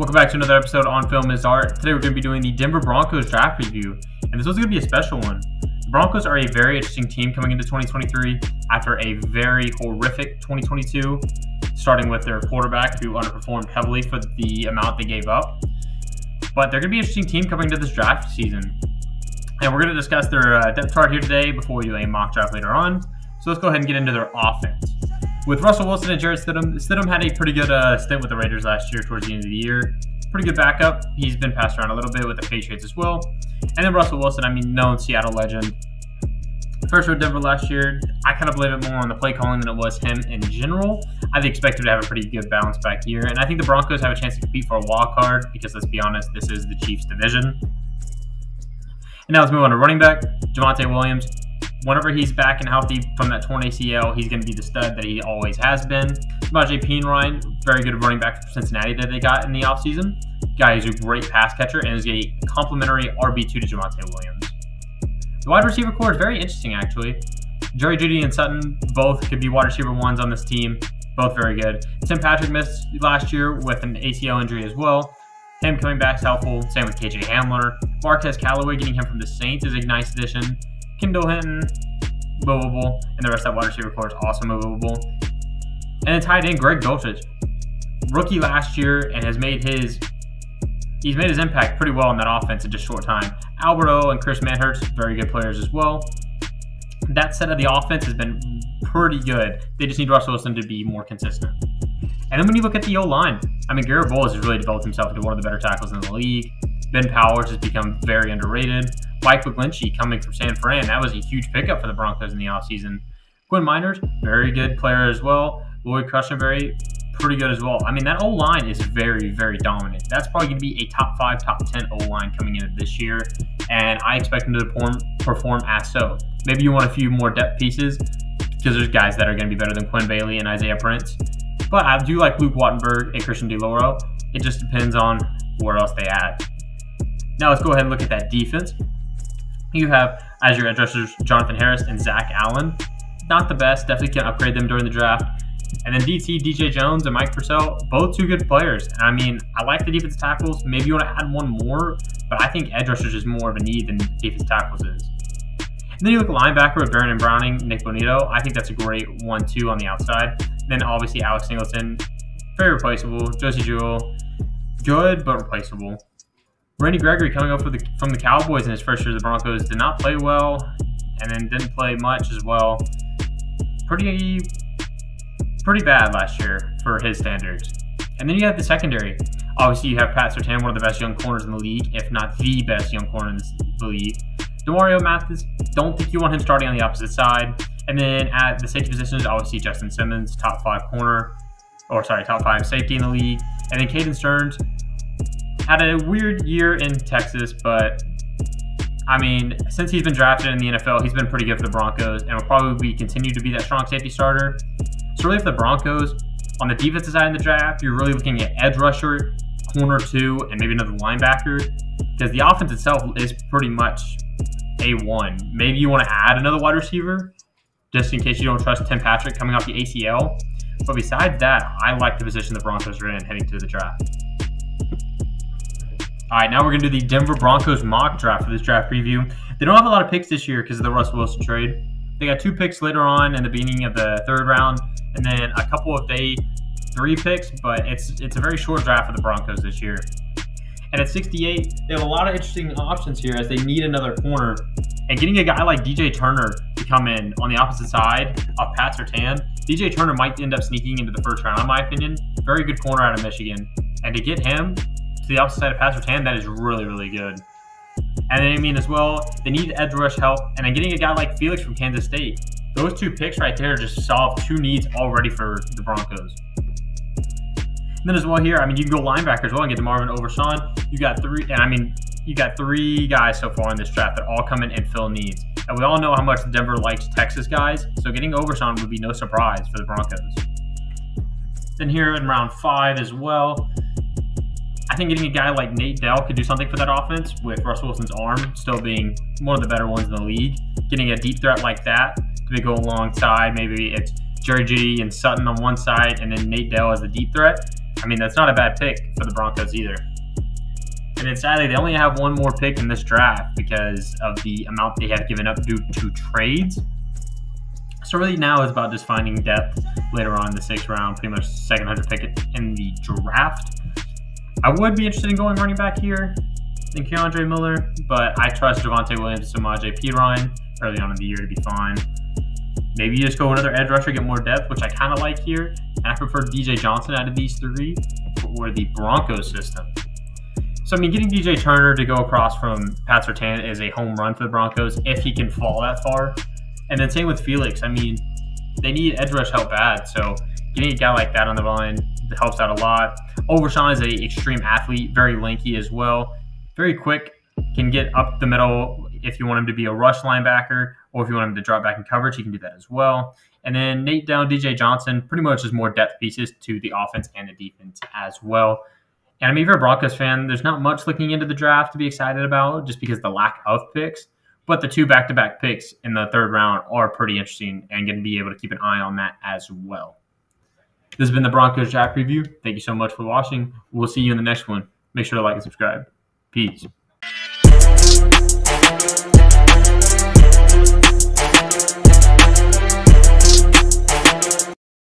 Welcome back to another episode on Film is Art. Today we're going to be doing the Denver Broncos draft review, and this was going to be a special one. The Broncos are a very interesting team coming into 2023 after a very horrific 2022, starting with their quarterback who underperformed heavily for the amount they gave up. But they're going to be an interesting team coming into this draft season. And we're going to discuss their depth chart here today before we do a mock draft later on. So let's go ahead and get into their offense. With Russell Wilson and Jarrett Stidham had a pretty good stint with the Raiders last year towards the end of the year. Pretty good backup. He's been passed around a little bit with the Patriots as well. And then Russell Wilson, known Seattle legend. First with Denver last year, I kind of blame it more on the play calling than it was him in general. I expect him to have a pretty good bounce back year. And I think the Broncos have a chance to compete for a wild card because, let's be honest, this is the Chiefs division. And now let's move on to running back, Javonte Williams. Whenever he's back and healthy from that torn ACL, he's going to be the stud that he always has been. Samaje Perine, very good running back from Cincinnati that they got in the offseason. Guy who's a great pass catcher and is a complimentary RB2 to Javonte Williams. The wide receiver core is very interesting, actually. Jerry Jeudy and Sutton both could be wide receiver ones on this team. Both very good. Tim Patrick missed last year with an ACL injury as well. Him coming back is helpful. Same with KJ Hamler. Marquez Callaway, getting him from the Saints, is a nice addition. Kendall Hinton, movable, and the rest of that wide receiver core is also movable. And then tight end Greg Dulcich, rookie last year, and he's made his impact pretty well in that offense in just a short time. Alberto and Chris Manhertz, very good players as well. That set of the offense has been pretty good. They just need Russell Wilson to be more consistent. And then when you look at the O-line, Garrett Bowles has really developed himself into one of the better tackles in the league. Ben Powers has become very underrated. Mike McGlinchey coming from San Fran, that was a huge pickup for the Broncos in the offseason. Quinn Miners, very good player as well. Lloyd Cushenberry, pretty good as well. That O-line is very, very dominant. That's probably going to be a top 5, top 10 O-line coming into this year, and I expect them to perform as so. Maybe you want a few more depth pieces, because there's guys that are going to be better than Quinn Bailey and Isaiah Prince. But I do like Luke Wattenberg and Christian DeLauro. It just depends on where else they add. Now let's go ahead and look at that defense. You have, as your edge rushers, Jonathan Harris and Zach Allen. Not the best, definitely can upgrade them during the draft. And then DJ Jones and Mike Purcell, both two good players. And I like the defensive tackles. Maybe you want to add one more, but I think edge rushers is more of a need than defensive tackles is. And then you look at linebacker with Baron and Browning, Nick Bonito. I think that's a great 1-2 on the outside. Then obviously Alex Singleton, very replaceable. Josie Jewell, good but replaceable. Randy Gregory coming up from the Cowboys in his first year of the Broncos did not play well, and then didn't play much as well. Pretty bad last year for his standards. And then you have the secondary. Obviously, you have Pat Surtain, one of the best young corners in the league, if not the best young corner in the league. Demario Mathis, don't think you want him starting on the opposite side. And then at the safety positions, obviously Justin Simmons, top 5 safety in the league. And then Caden Stearns had a weird year in Texas, but since he's been drafted in the NFL, he's been pretty good for the Broncos and will probably continue to be that strong safety starter. So really for the Broncos, on the defensive side of the draft, you're really looking at edge rusher, corner 2, and maybe another linebacker, because the offense itself is pretty much A1. Maybe you want to add another wide receiver, just in case you don't trust Tim Patrick coming off the ACL. But besides that, I like the position the Broncos are in heading to the draft. All right, now we're going to do the Denver Broncos mock draft for this draft preview. They don't have a lot of picks this year because of the Russell Wilson trade. They got 2 picks later on in the beginning of the 3rd round, and then a couple of day 3 picks, but it's a very short draft for the Broncos this year. And at 68, they have a lot of interesting options here as they need another corner. And getting a guy like DJ Turner to come in on the opposite side of Pat Surtain, DJ Turner might end up sneaking into the 1st round, in my opinion. Very good corner out of Michigan. And to get him to the opposite side of Pat Surtain, that is really, really good. And then, as well, they need edge rush help. And then getting a guy like Felix from Kansas State. Those 2 picks right there just solve 2 needs already for the Broncos. And then as well here, you can go linebacker as well and get to Marvin Overshawn. You got 3 guys so far in this draft that all come in and fill needs. And we all know how much Denver likes Texas guys, so getting Overshawn would be no surprise for the Broncos. Then here in round 5 as well, I think getting a guy like Nate Dell could do something for that offense with Russell Wilson's arm still being one of the better ones in the league. Getting a deep threat like that to go alongside, maybe it's Jerry Jeudy and Sutton on one side and then Nate Dell as the deep threat. I mean, that's not a bad pick for the Broncos either. And then sadly, they only have one more pick in this draft because of the amount they have given up due to trades. So really now it's about just finding depth later on in the 6th round, pretty much 200 pick in the draft. I would be interested in going running back here than Keandre Miller, but I trust Javonte Williams and Samaje Perine early on in the year to be fine. Maybe you just go another edge rusher, get more depth, which I kind of like here. And I prefer DJ Johnson out of these 3 for the Broncos system. So, I mean, getting DJ Turner to go across from Pat Surtain is a home run for the Broncos if he can fall that far. And then same with Felix. I mean, they need edge rush help bad. So getting a guy like that on the line helps out a lot. Overshawn is an extreme athlete, very lanky as well. Very quick, can get up the middle if you want him to be a rush linebacker, or if you want him to drop back in coverage, he can do that as well. And then Nate Down, DJ Johnson, pretty much is more depth pieces to the offense and the defense as well. And I mean, if you're a Broncos fan, there's not much looking into the draft to be excited about just because of the lack of picks. But the 2 back-to-back picks in the 3rd round are pretty interesting and going to be able to keep an eye on that as well. This has been the Broncos Draft Review. Thank you so much for watching. We'll see you in the next one. Make sure to like and subscribe. Peace.